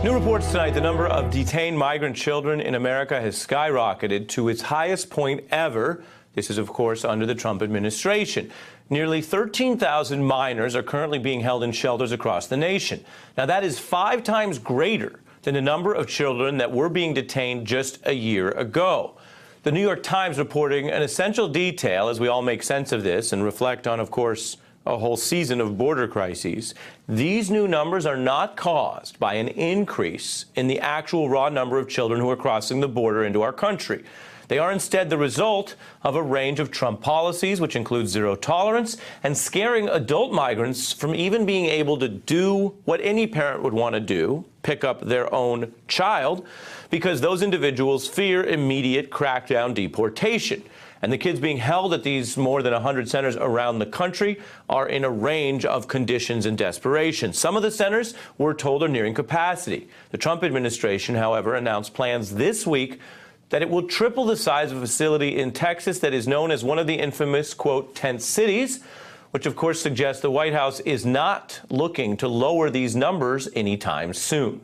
New reports tonight, the number of detained migrant children in America has skyrocketed to its highest point ever. This is, of course, under the Trump administration. Nearly 13,000 minors are currently being held in shelters across the nation. Now, that is 5 times greater than the number of children that were being detained just a year ago. The New York Times reporting an essential detail as we all make sense of this and reflect on, of course, a whole season of border crises. These new numbers are not caused by an increase in the actual raw number of children who are crossing the border into our country. They are instead the result of a range of Trump policies, which include zero tolerance and scaring adult migrants from even being able to do what any parent would want to do, pick up their own child, because those individuals fear immediate crackdown deportation. And the kids being held at these more than 100 centers around the country are in a range of conditions and desperation. Some of the centers, we're told, are nearing capacity. The Trump administration, however, announced plans this week that it will triple the size of a facility in Texas that is known as one of the infamous, quote, tent cities, which of course suggests the White House is not looking to lower these numbers anytime soon.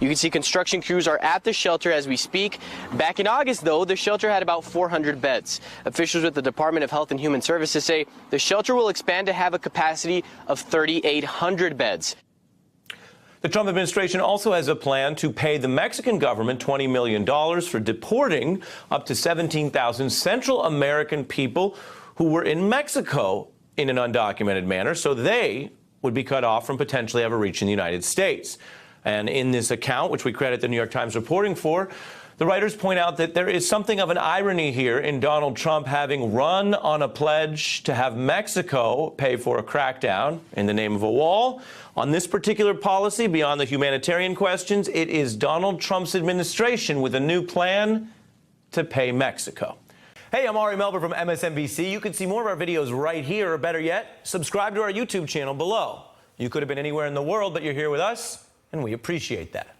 You can see construction crews are at the shelter as we speak. Back in August, though, the shelter had about 400 beds. Officials with the Department of Health and Human Services say the shelter will expand to have a capacity of 3,800 beds. The Trump administration also has a plan to pay the Mexican government $20 million for deporting up to 17,000 Central American people who were in Mexico in an undocumented manner, so they would be cut off from potentially ever reaching the United States. And in this account, which we credit the New York Times reporting for, the writers point out that there is something of an irony here in Donald Trump having run on a pledge to have Mexico pay for a crackdown in the name of a wall. On this particular policy, beyond the humanitarian questions, it is Donald Trump's administration with a new plan to pay Mexico. Hey, I'm Melber from MSNBC. You can see more of our videos right here, or better yet, subscribe to our YouTube channel below. You could have been anywhere in the world, but you're here with us, and we appreciate that.